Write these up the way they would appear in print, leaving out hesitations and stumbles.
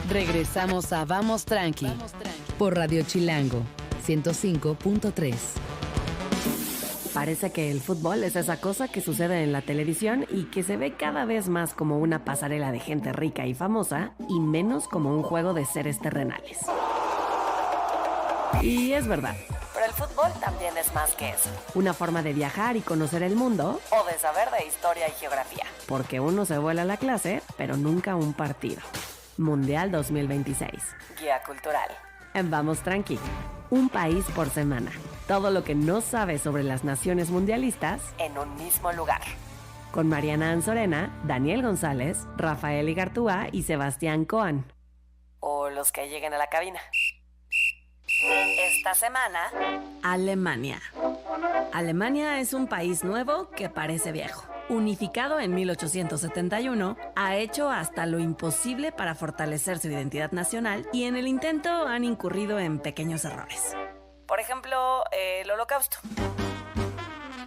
Regresamos a Vamos Tranqui por Radio Chilango 105.3. Parece que el fútbol es esa cosa que sucede en la televisión y que se ve cada vez más como una pasarela de gente rica y famosa y menos como un juego de seres terrenales. Y es verdad. Pero el fútbol también es más que eso. Una forma de viajar y conocer el mundo o de saber de historia y geografía. Porque uno se vuela la clase, pero nunca un partido. Mundial 2026. Guía cultural. En Vamos Tranqui. Un país por semana. Todo lo que no sabes sobre las naciones mundialistas en un mismo lugar. Con Mariana Anzorena, Daniel González, Rafael Igartúa y Sebastián Coan. O los que lleguen a la cabina. Esta semana, Alemania. Alemania es un país nuevo que parece viejo. Unificado en 1871, ha hecho hasta lo imposible para fortalecer su identidad nacional y en el intento han incurrido en pequeños errores. Por ejemplo, el Holocausto.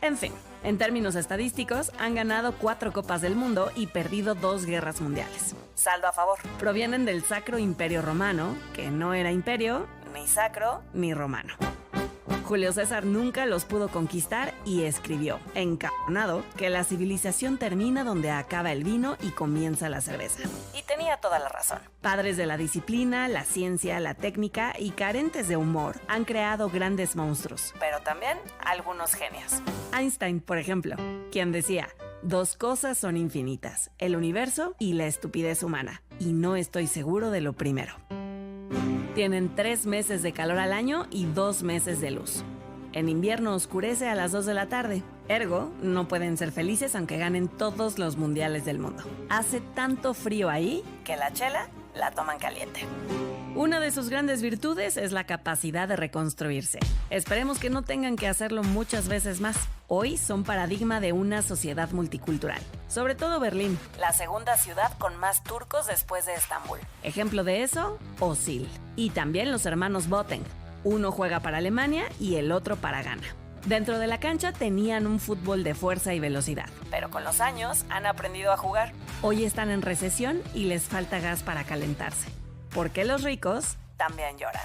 En fin, en términos estadísticos, han ganado 4 Copas del Mundo y perdido 2 guerras mundiales. Saldo a favor. Provienen del Sacro Imperio Romano, que no era imperio, ni sacro, ni romano. Julio César nunca los pudo conquistar y escribió, encabronado, que la civilización termina donde acaba el vino y comienza la cerveza. Y tenía toda la razón. Padres de la disciplina, la ciencia, la técnica y carentes de humor han creado grandes monstruos, pero también algunos genios. Einstein, por ejemplo, quien decía, 2 cosas son infinitas, el universo y la estupidez humana, y no estoy seguro de lo primero. Tienen 3 meses de calor al año y 2 meses de luz. En invierno oscurece a las 2 de la tarde. Ergo, no pueden ser felices aunque ganen todos los mundiales del mundo. Hace tanto frío ahí que la chela la toman caliente. Una de sus grandes virtudes es la capacidad de reconstruirse. Esperemos que no tengan que hacerlo muchas veces más. Hoy son paradigma de una sociedad multicultural. Sobre todo Berlín, la segunda ciudad con más turcos después de Estambul. Ejemplo de eso, Özil. Y también los hermanos Boateng. Uno juega para Alemania y el otro para Ghana. Dentro de la cancha tenían un fútbol de fuerza y velocidad, pero con los años han aprendido a jugar. Hoy están en recesión y les falta gas para calentarse. Porque los ricos también lloran.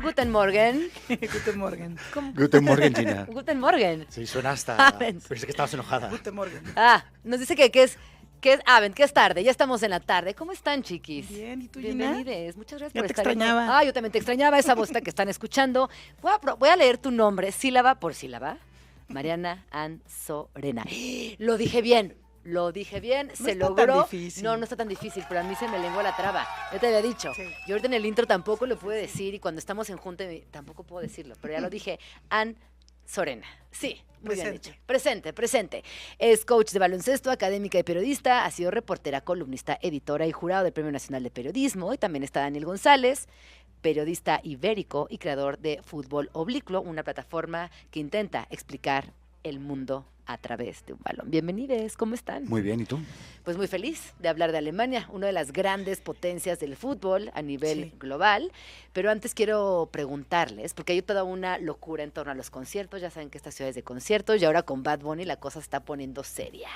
Guten Morgen. Guten Morgen. ¿Cómo? Guten Morgen, Gina. Guten Morgen. Sí, suena hasta... Pensé Pensé que estabas enojada. Guten Morgen. Nos dice que es tarde, ya estamos en la tarde. ¿Cómo están, chiquis? Bien, ¿y tú, Gina? Bienvenides, muchas gracias Ya por te estar extrañaba. Yo también te extrañaba, esa voz que están escuchando. Voy a leer tu nombre, sílaba por sílaba. Mariana Anzorena. Lo dije bien, se está logró. tan difícil. No está tan difícil, pero a mí se me lengua la traba. Yo te había dicho. Sí. Yo ahorita en el intro tampoco lo pude decir y cuando estamos en junta tampoco puedo decirlo, pero ya lo dije. Anzorena. Sí, muy bien Presente. dicho. Presente. Es coach de baloncesto, académica y periodista. Ha sido reportera, columnista, editora y jurado del Premio Nacional de Periodismo. Y también está Daniel González, periodista ibérico y creador de Fútbol Oblicuo, una plataforma que intenta explicar el mundo a través de un balón. Bienvenidos, ¿cómo están? Muy bien, ¿y tú? Pues muy feliz de hablar de Alemania, una de las grandes potencias del fútbol a nivel global. Pero antes quiero preguntarles, porque hay toda una locura en torno a los conciertos. Ya saben que esta ciudad es de conciertos y ahora con Bad Bunny la cosa se está poniendo seria.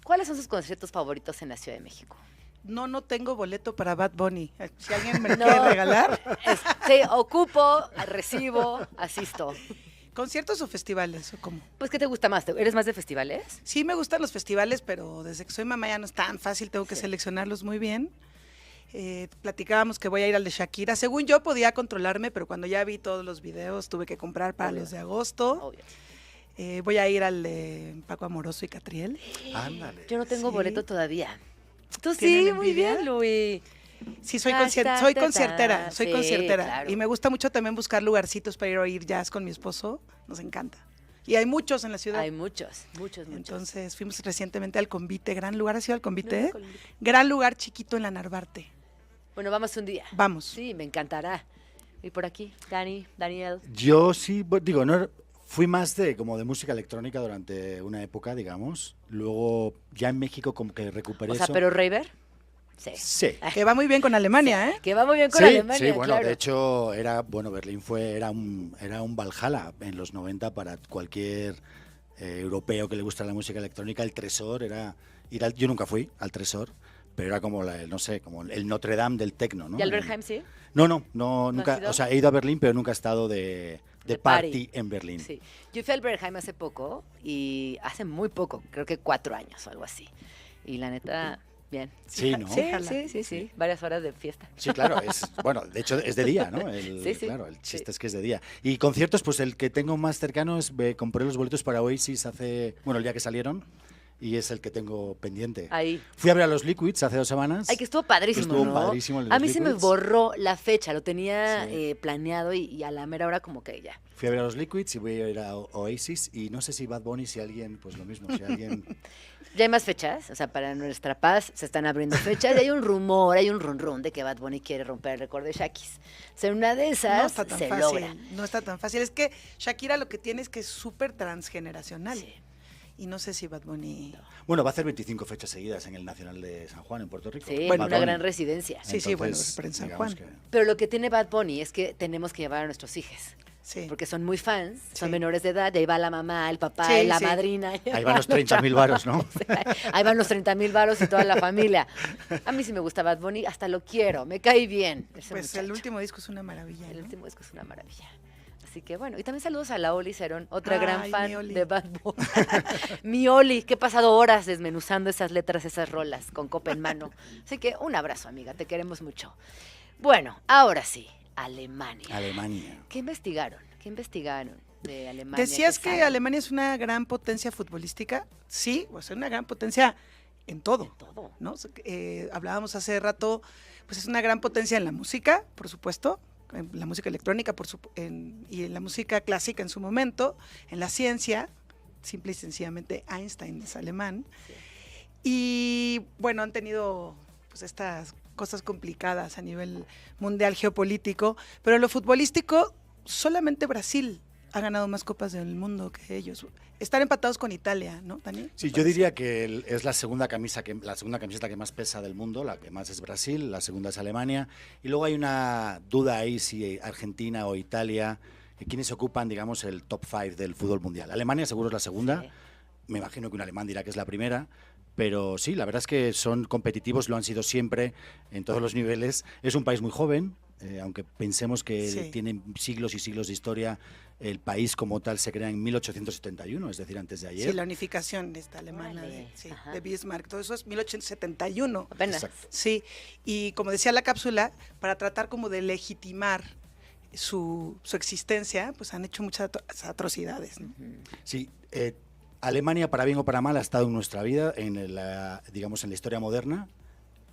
¿Cuáles son sus conciertos favoritos en la Ciudad de México? No tengo boleto para Bad Bunny. Si alguien me lo quiere regalar. Sí, ocupo, recibo, asisto. ¿Conciertos o festivales o cómo? Pues, ¿qué te gusta más? ¿Eres más de festivales? Sí me gustan los festivales, pero desde que soy mamá ya no es tan fácil, tengo que seleccionarlos muy bien. Platicábamos que voy a ir al de Shakira. Según yo podía controlarme, pero cuando ya vi todos los videos tuve que comprar para los de agosto. Obvio. Voy a ir al de Paco Amoroso y Catriel. Ándale. Yo no tengo Sí. boleto todavía. Tú ¿Tienen sí, muy envidia? bien, Luis. Sí, soy Ta, conciertera, soy sí, conciertera. claro. Y me gusta mucho también buscar lugarcitos para ir a oír jazz con mi esposo. Nos encanta. Y hay muchos en la ciudad. Hay muchos. Entonces fuimos recientemente al Convite, gran lugar. ¿Has ido al Convite? No, Convite. Gran lugar chiquito en la Narvarte. Bueno, vamos un día. Vamos. Sí, me encantará. Y por aquí, Daniel. Yo sí, digo, no, fui más de música electrónica durante una época, digamos. Luego, ya en México como que recuperé O sea, eso. pero Raver. Sí. Sí. Que va muy bien con Alemania, ¿eh? Que va muy bien con Sí, Alemania, sí, bueno, claro. de hecho, Berlín era un Valhalla en los 90 para cualquier europeo que le gusta la música electrónica. El Tresor era yo nunca fui al Tresor, pero era como, no sé, como el Notre Dame del tecno, ¿no? ¿Y Albertheim sí? No, has nunca, ido? o sea, he ido a Berlín, pero nunca he estado de party en Berlín. Sí. Yo fui al Albertheim hace poco y hace muy poco, creo que 4 años o algo así. Y la neta, bien. Sí, ¿no? Sí. Varias horas de fiesta. Sí, claro, bueno, de hecho es de día, ¿no? Sí. Claro, el chiste es que es de día. Y conciertos, pues el que tengo más cercano es, compré los boletos para Oasis el día que salieron, y es el que tengo pendiente. Ahí. Fui a ver a los Liquids hace 2 semanas. Ay, que estuvo padrísimo, Estuvo ¿no? padrísimo el de A los mí se me Liquids. borró la fecha, lo tenía Sí. planeado y a la mera hora como que ya. Fui a ver a los Liquids y voy a ir a Oasis, y no sé si Bad Bunny, si alguien, pues lo mismo, si alguien... Ya hay más fechas, o sea, para nuestra paz se están abriendo fechas y hay un rumor, hay un run de que Bad Bunny quiere romper el récord de Shakis. O sea, una de esas No está tan se fácil. logra. No está tan fácil. Es que Shakira lo que tiene es que es súper transgeneracional. Sí. Y no sé si Bad Bunny... Bueno, va a hacer 25 fechas seguidas en el Nacional de San Juan, en Puerto Rico. Sí, Bueno, en una Bad gran Bunny. residencia. Sí, bueno, Entonces, pero en San digamos Juan. Pero lo que tiene Bad Bunny es que tenemos que llevar a nuestros hijos. Sí. Porque son muy fans, son Sí. menores de edad, y ahí va la mamá, el papá, Sí, la sí. madrina. Ahí van los 30.000 varos, ¿no? Ahí van los 30,000 varos y toda la familia. A mí sí me gusta Bad Bunny, hasta lo quiero, me cae bien. Ese Pues el muchacho. último disco es una maravilla. El ¿no? último disco es una maravilla. Así que bueno, y también saludos a la Oli Cerón, otra gran Ay, fan mi Oli. de Bad Bunny. Mi Oli, que he pasado horas desmenuzando esas letras, esas rolas, con copa en mano. Así que un abrazo, amiga, te queremos mucho. Bueno, ahora sí, Alemania. Alemania. ¿Qué investigaron? ¿Qué investigaron de Alemania? Decías ¿Qué que saben? Alemania es una gran potencia futbolística. Sí, o sea, una gran potencia en todo. De todo. ¿No? Hablábamos hace rato, pues es una gran potencia en la música, por supuesto, en la música electrónica y en la música clásica en su momento, en la ciencia, simple y sencillamente Einstein es alemán. Y bueno, han tenido pues estas cosas complicadas a nivel mundial geopolítico, pero en lo futbolístico solamente Brasil ha ganado más copas del mundo que ellos. Están empatados con Italia, ¿no, Dani? Sí, yo diría que es la segunda camiseta que más pesa del mundo, la que más es Brasil, la segunda es Alemania, y luego hay una duda ahí si Argentina o Italia, quienes ocupan, digamos, el top 5 del fútbol mundial. Alemania seguro es la segunda, Sí. me imagino que un alemán dirá que es la primera, pero sí, la verdad es que son competitivos, lo han sido siempre en todos los niveles. Es un país muy joven, aunque pensemos que Sí. tienen siglos y siglos de historia. El país como tal se crea en 1871, es decir, antes de ayer. Sí, la unificación esta alemana Órale, ajá. de Bismarck, todo eso es 1871. Apenas. Exacto. Sí, y como decía la cápsula, para tratar como de legitimar su existencia, pues han hecho muchas atrocidades, ¿no? Sí, Alemania, para bien o para mal, ha estado en nuestra vida, digamos, en la historia moderna,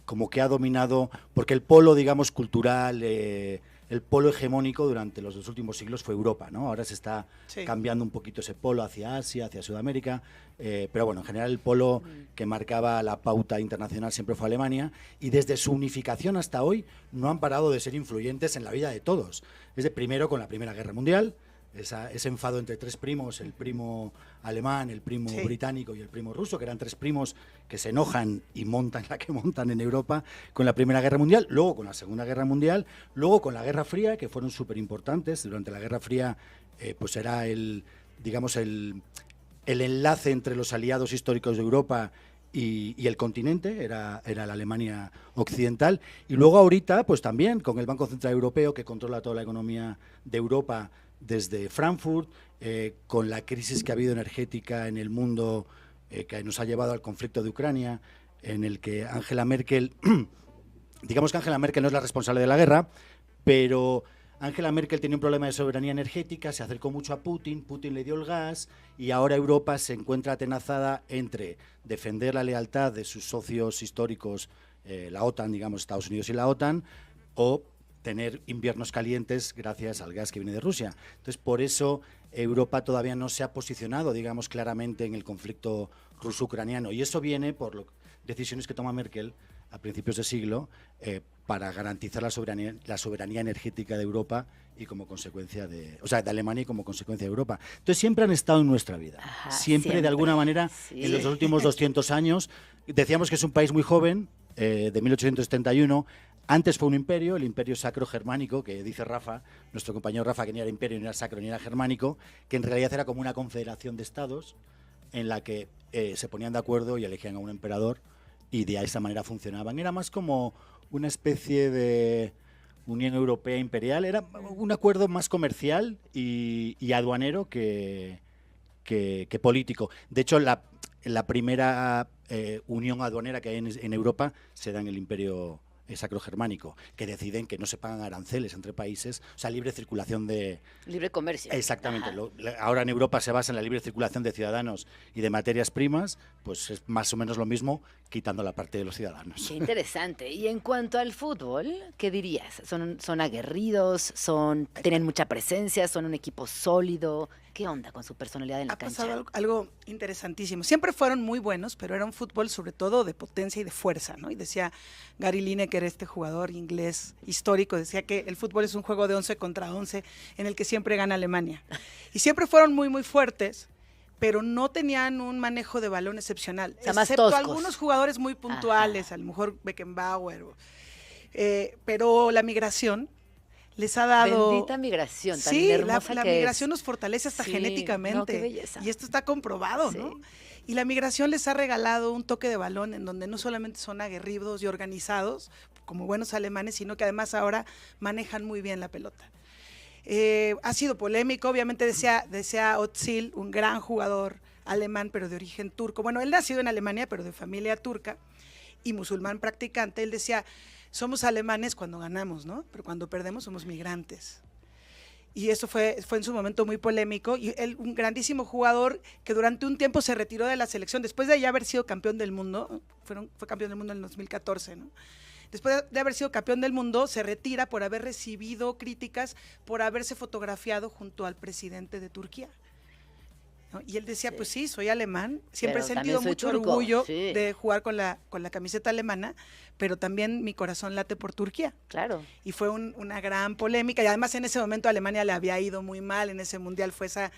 como que ha dominado, porque el polo, digamos, cultural, el polo hegemónico durante los 2 últimos siglos fue Europa, ¿no? Ahora se está Sí. cambiando un poquito ese polo hacia Asia, hacia Sudamérica, pero bueno, en general el polo que marcaba la pauta internacional siempre fue Alemania, y desde su unificación hasta hoy no han parado de ser influyentes en la vida de todos. Desde primero con la Primera Guerra Mundial, ese enfado entre 3 primos, el primo alemán, el primo Sí. británico y el primo ruso, que eran 3 primos que se enojan y montan la que montan en Europa con la Primera Guerra Mundial, luego con la Segunda Guerra Mundial, luego con la Guerra Fría, que fueron súper importantes. Durante la Guerra Fría, pues era digamos, el enlace entre los aliados históricos de Europa y el continente, era la Alemania occidental. Y luego ahorita, pues también con el Banco Central Europeo, que controla toda la economía de Europa desde Frankfurt, con la crisis que ha habido energética en el mundo, que nos ha llevado al conflicto de Ucrania, en el que Angela Merkel, digamos que Angela Merkel no es la responsable de la guerra, pero Angela Merkel tenía un problema de soberanía energética, se acercó mucho a Putin, Putin le dio el gas, y ahora Europa se encuentra atenazada entre defender la lealtad de sus socios históricos, la OTAN, digamos, Estados Unidos y la OTAN, o tener inviernos calientes gracias al gas que viene de Rusia. Entonces, por eso Europa todavía no se ha posicionado, digamos, claramente en el conflicto ruso-ucraniano. Y eso viene por decisiones que toma Merkel a principios de siglo para garantizar la soberanía energética de Europa y como consecuencia de Alemania y como consecuencia de Europa. Entonces, siempre han estado en nuestra vida. Ajá, Siempre, de alguna manera, sí. en los últimos 200 años. Decíamos que es un país muy joven, de 1871. Antes fue un imperio, el imperio sacro germánico, que dice Rafa, nuestro compañero Rafa, que ni era imperio, ni era sacro, ni era germánico, que en realidad era como una confederación de estados en la que se ponían de acuerdo y elegían a un emperador y de esa manera funcionaban. Era más como una especie de Unión Europea imperial, era un acuerdo más comercial y aduanero que político. De hecho, la primera unión aduanera que hay en Europa se da en el Imperio Sacro-Germánico, que deciden que no se pagan aranceles entre países, o sea, libre circulación de... Libre comercio. Exactamente. Ahora en Europa se basa en la libre circulación de ciudadanos y de materias primas, pues es más o menos lo mismo, quitando la parte de los ciudadanos. Qué interesante. Y en cuanto al fútbol, ¿qué dirías? ¿Son aguerridos? ¿Tienen mucha presencia? ¿Son un equipo sólido? ¿Qué onda con su personalidad en la cancha? Ha pasado algo interesantísimo. Siempre fueron muy buenos, pero era un fútbol sobre todo de potencia y de fuerza, ¿no? Y decía Gary Lineker, este jugador inglés histórico, decía que el fútbol es un juego de 11 contra 11 en el que siempre gana Alemania. Y siempre fueron muy, muy fuertes, pero no tenían un manejo de balón excepcional. O sea, más excepto toscos. algunos jugadores muy puntuales, a lo mejor Beckenbauer. Pero la migración les ha dado... Bendita migración, tan sí, hermosa la que migración es. nos fortalece hasta Sí, genéticamente. no, qué belleza. Y esto está comprobado, Sí. ¿no? Y la migración les ha regalado un toque de balón en donde no solamente son aguerridos y organizados, como buenos alemanes, sino que además ahora manejan muy bien la pelota. Ha sido polémico, obviamente decía Özil, un gran jugador alemán, pero de origen turco. Bueno, él nacido en Alemania, pero de familia turca y musulmán practicante. Él decía, somos alemanes cuando ganamos, ¿no? Pero cuando perdemos somos migrantes. Y eso fue en su momento muy polémico. Y él, un grandísimo jugador que durante un tiempo se retiró de la selección, después de ya haber sido campeón del mundo, fue campeón del mundo en el 2014, ¿no? Después de haber sido campeón del mundo, se retira por haber recibido críticas por haberse fotografiado junto al presidente de Turquía, ¿no? Y él decía, pues sí, soy alemán, siempre Pero he sentido también soy mucho turco, orgullo sí. de jugar con la camiseta alemana, pero también mi corazón late por Turquía. Claro. Y fue una gran polémica, y además en ese momento a Alemania le había ido muy mal, en ese mundial fue esa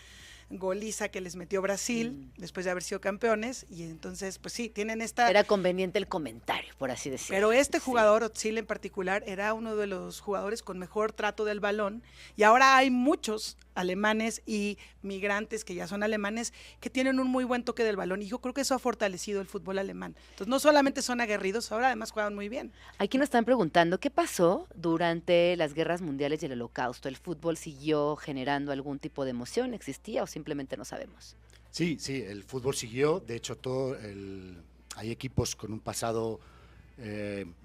goliza que les metió Brasil, después de haber sido campeones, y entonces, pues sí, tienen esta... Era conveniente el comentario, por así decirlo. Pero este Sí. jugador, Özil en particular, era uno de los jugadores con mejor trato del balón, y ahora hay muchos alemanes y migrantes que ya son alemanes que tienen un muy buen toque del balón, y yo creo que eso ha fortalecido el fútbol alemán. Entonces no solamente son aguerridos, ahora además juegan muy bien. Aquí nos están preguntando, ¿qué pasó durante las guerras mundiales y el Holocausto? ¿El fútbol siguió generando algún tipo de emoción? ¿Existía o simplemente no sabemos? Sí, el fútbol siguió. De hecho, hay equipos con un pasado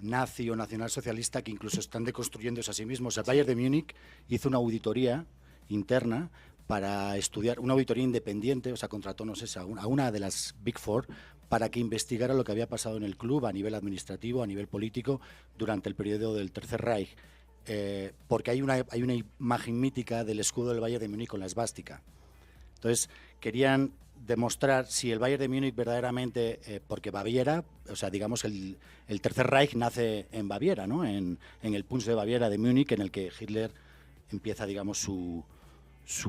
nazi o nacionalsocialista que incluso están deconstruyéndose a sí mismos. El Bayern de Múnich hizo una auditoría interna para estudiar, una auditoría independiente, o sea, contrató, no sé, a una de las Big Four para que investigara lo que había pasado en el club a nivel administrativo, a nivel político, durante el periodo del Tercer Reich. Porque hay una imagen mítica del escudo del Bayern de Múnich con la esvástica. Entonces, querían demostrar si el Bayern de Múnich verdaderamente, porque Baviera, o sea, digamos, el Tercer Reich nace en Baviera, ¿no? En el Punsch de Baviera de Múnich, en el que Hitler empieza, digamos, su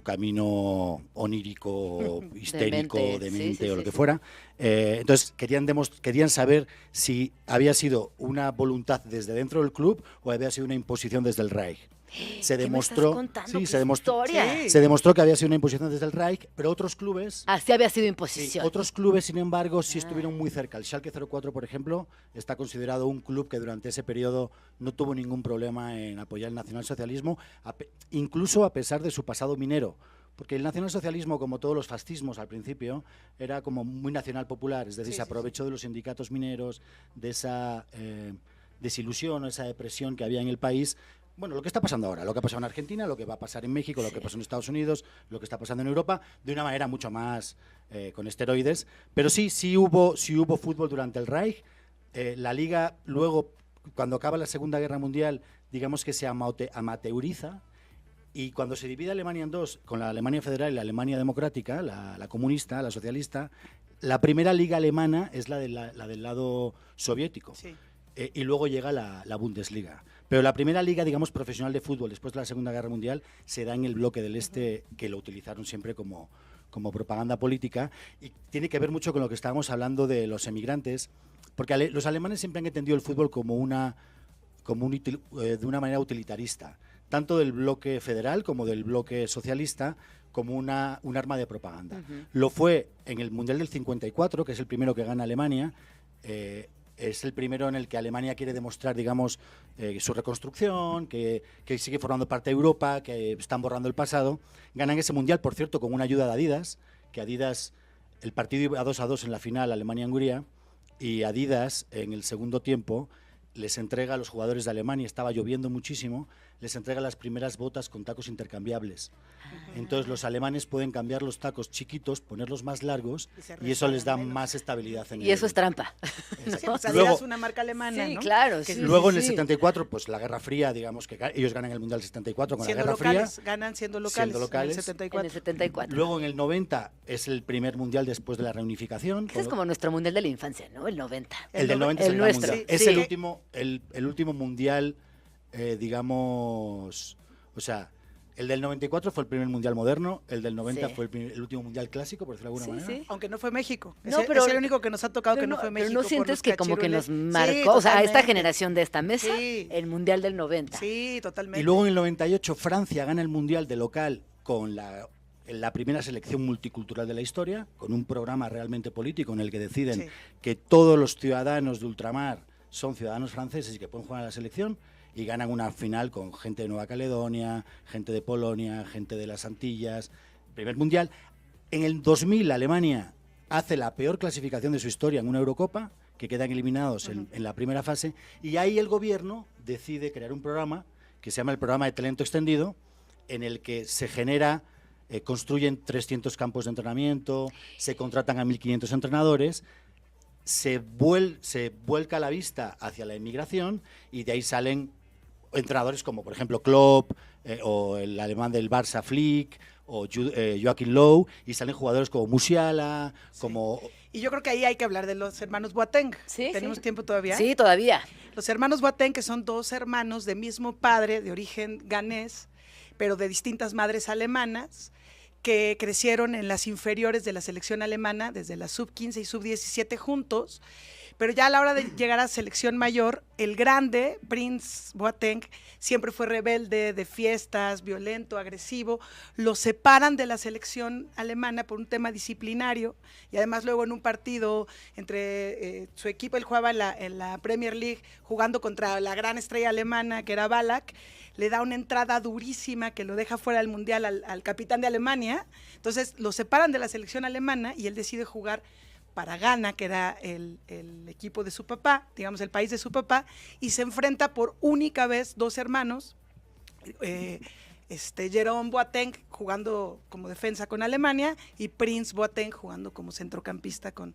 camino onírico, histérico, demente o lo que fuera. Entonces, querían saber si había sido una voluntad desde dentro del club o había sido una imposición desde el Reich. Se demostró, se demostró que había sido una imposición desde el Reich, pero otros clubes... Así había sido imposición. Otros clubes, sin embargo, sí estuvieron muy cerca. El Schalke 04, por ejemplo, está considerado un club que durante ese periodo no tuvo ningún problema en apoyar el nacionalsocialismo, incluso a pesar de su pasado minero. Porque el nacionalsocialismo, como todos los fascismos al principio, era como muy nacional popular, es decir, se aprovechó de los sindicatos mineros, de esa desilusión o esa depresión que había en el país. Bueno, lo que está pasando ahora, lo que ha pasado en Argentina, lo que va a pasar en México, lo que pasó en Estados Unidos, lo que está pasando en Europa, de una manera mucho más con esteroides. Pero sí hubo fútbol durante el Reich. La Liga, luego, cuando acaba la Segunda Guerra Mundial, digamos que se amateuriza. Y cuando se divide Alemania en dos, con la Alemania federal y la Alemania democrática, la comunista, la socialista, la primera liga alemana es la del lado soviético. Sí. Y luego llega la Bundesliga. Pero la primera liga, digamos, profesional de fútbol después de la Segunda Guerra Mundial se da en el bloque del Este, que lo utilizaron siempre como propaganda política, y tiene que ver mucho con lo que estábamos hablando de los emigrantes, porque los alemanes siempre han entendido el fútbol de una manera utilitarista, tanto del bloque federal como del bloque socialista, como un arma de propaganda. Lo fue en el Mundial del 54, que es el primero que gana Alemania. es el primero en el que Alemania quiere demostrar, digamos, su reconstrucción, que sigue formando parte de Europa, que están borrando el pasado. Ganan ese mundial, por cierto, con una ayuda de Adidas, que Adidas, el partido iba 2-2 en la final, Alemania-Hungría, y Adidas, en el segundo tiempo, les entrega a los jugadores de Alemania, estaba lloviendo muchísimo, les entrega las primeras botas con tacos intercambiables. Entonces los alemanes pueden cambiar los tacos chiquitos, ponerlos más largos y eso les da más estabilidad en Y eso es trampa. Sí, pues Adidas Luego, es una marca alemana, Sí, ¿no? claro. Que sí, luego sí, en el sí. 74, pues la Guerra Fría, digamos que ellos ganan el Mundial del 74 con Siendo la Guerra locales, Fría. ganan siendo locales, Siendo locales. en el En 74. el 74. Luego en el 90 es el primer Mundial después de la reunificación. Ese es como nuestro mundial de la infancia, ¿no? El 90. El del 90 el es el Gran nuestro, Mundial. sí. Es Sí. el último mundial, digamos, o sea, el del 94 fue el primer mundial moderno, el del 90 Sí. fue el último mundial clásico, por decirlo de alguna Sí, manera. sí. Aunque no fue México. No, Es pero- el único que nos ha tocado que no fue México. Pero no por sientes los que como que nos cachirules. marcó, Sí, o sea, a esta totalmente. generación de esta mesa, Sí. el mundial del 90. Sí, totalmente. Y luego en el 98 Francia gana el mundial de local con la primera selección multicultural de la historia, con un programa realmente político en el que deciden Sí. que todos los ciudadanos de ultramar son ciudadanos franceses y que pueden jugar a la selección, y ganan una final con gente de Nueva Caledonia, gente de Polonia, gente de las Antillas, primer mundial. En el 2000 Alemania hace la peor clasificación de su historia en una Eurocopa, que quedan eliminados en la primera fase, y ahí el gobierno decide crear un programa que se llama el Programa de Talento Extendido, en el que se genera, construyen 300 campos de entrenamiento, se contratan a 1.500 entrenadores, se vuelca la vista hacia la inmigración y de ahí salen entrenadores como, por ejemplo, Klopp, o el alemán del Barça, Flick, o Joachim Löw, y salen jugadores como Musiala, como... Y yo creo que ahí hay que hablar de los hermanos Boateng. Sí, ¿Tenemos sí. tiempo todavía? Sí, todavía. Los hermanos Boateng, que son dos hermanos de mismo padre, de origen ganés, pero de distintas madres alemanas, que crecieron en las inferiores de la selección alemana, desde la sub-15 y sub-17 juntos, pero ya a la hora de llegar a selección mayor, el grande, Prince Boateng, siempre fue rebelde, de fiestas, violento, agresivo, lo separan de la selección alemana por un tema disciplinario, y además luego en un partido entre su equipo, él jugaba en la Premier League, jugando contra la gran estrella alemana, que era Ballack, le da una entrada durísima que lo deja fuera del Mundial al capitán de Alemania, entonces lo separan de la selección alemana y él decide jugar para Ghana, que era el equipo de su papá, digamos el país de su papá, y se enfrenta por única vez dos hermanos, Jerome Boateng jugando como defensa con Alemania y Prince Boateng jugando como centrocampista con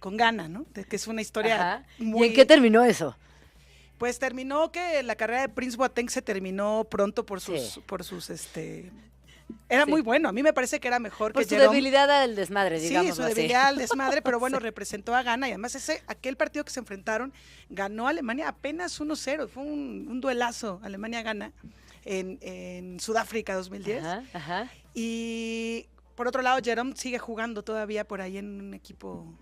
Ghana, ¿no? Que es una historia Ajá. muy... ¿Y en qué terminó eso? Pues terminó que la carrera de Prince Boateng se terminó pronto por sus, Sí. Era Sí. muy bueno, a mí me parece que era mejor Por que su Jerome. debilidad al desmadre, digamos. Sí, su debilidad al desmadre, pero bueno, representó a Ghana y además aquel partido que se enfrentaron, ganó Alemania apenas 1-0, fue un duelazo Alemania-Ghana en Sudáfrica 2010. Ajá, ajá. Y por otro lado, Jerome sigue jugando todavía por ahí en un equipo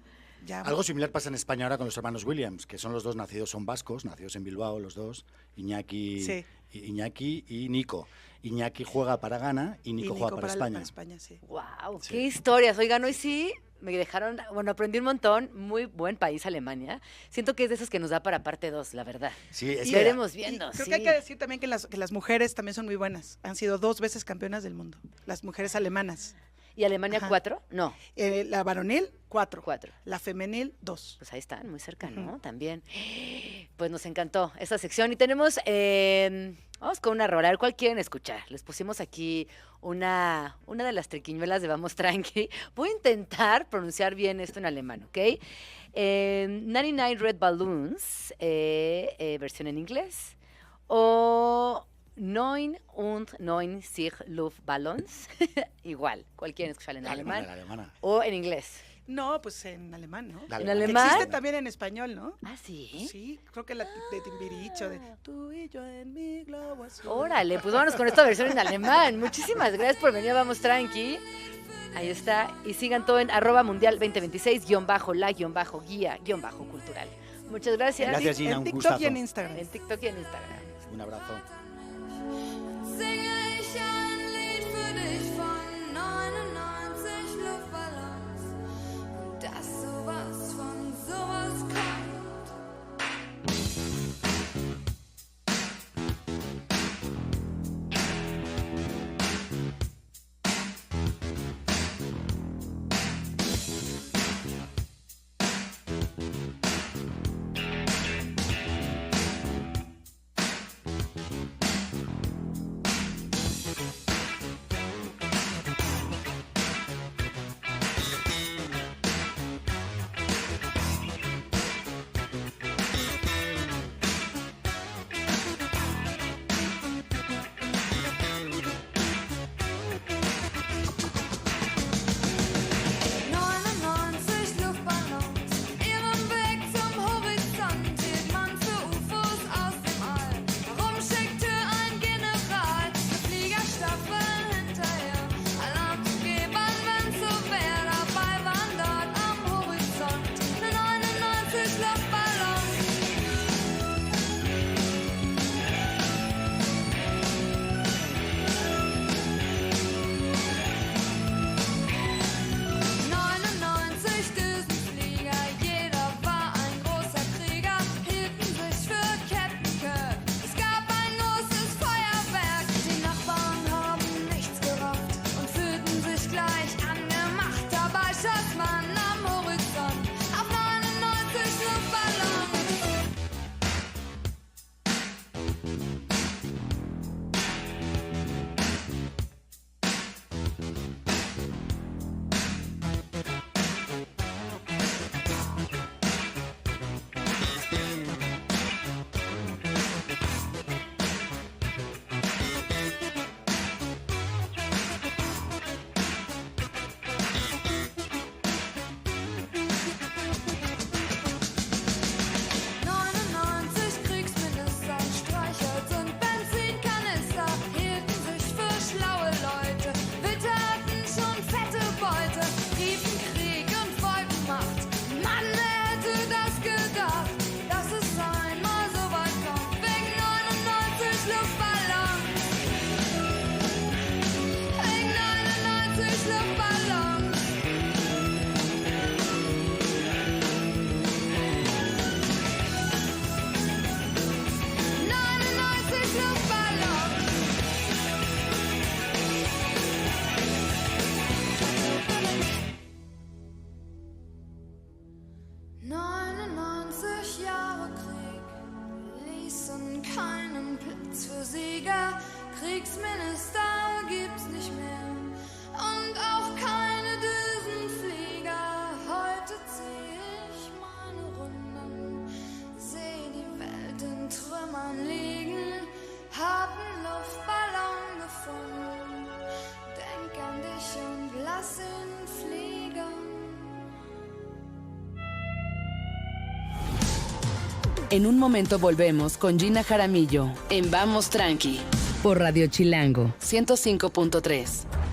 ya... Algo similar pasa en España ahora con los hermanos Williams, que son los dos nacidos, son vascos, nacidos en Bilbao los dos, Iñaki y Nico. Iñaki juega para Ghana y Nico juega para España. Sí. Wow, Sí. qué historias. Oigan, hoy sí me dejaron, bueno, aprendí un montón. Muy buen país, Alemania. Siento que es de esos que nos da para parte 2, la verdad. Sí, es Y que- veremos Y viendo, creo sí. que hay que decir también que las mujeres también son muy buenas. Han sido 2 veces campeonas del mundo, las mujeres alemanas. ¿Y Alemania Ajá. 4? No, La varonil, 4. 4. La femenil, 2. Pues ahí están, muy cerca, ¿no? Ujú. También. Pues nos encantó esta sección. Y tenemos, vamos con una rola. A ver, ¿cuál quieren escuchar? Les pusimos aquí una de las triquiñuelas de Vamos Tranqui. Voy a intentar pronunciar bien esto en alemán, ¿ok? 99 Red Balloons, versión en inglés. O 99 Luftballons. Igual, ¿cuál quieren escuchar en La alemán? alemana, la alemana. O en inglés. No, pues en alemán, ¿no? La ¿En alemana. alemán? Existe también en español, ¿no? Ah, sí. Sí, creo que la de Timbiricho, de tú y yo en mi globo azul. Órale, pues vámonos con esta versión en alemán. Muchísimas gracias por venir a Vamos Tranqui. Ahí está. Y sigan todo en @mundial 2026 _la_guía _cultural. Muchas gracias. Gracias, Gina, En un TikTok gustazo. y en Instagram. En TikTok y en Instagram. Un abrazo. Singe ich ein Lied für dich von 99 Luftballons. Und dass sowas von sowas kommt. keinen Platz für Sieger. Kriegsminister gibt's nicht mehr und auch keine Düsenflieger. Heute zieh ich meine Runden, seh die Welt in Trümmern liegen, hab 'n Luftballon gefunden, denk an dich und lass ihn fliegen. En un momento volvemos con Gina Jaramillo en Vamos Tranqui por Radio Chilango 105.3.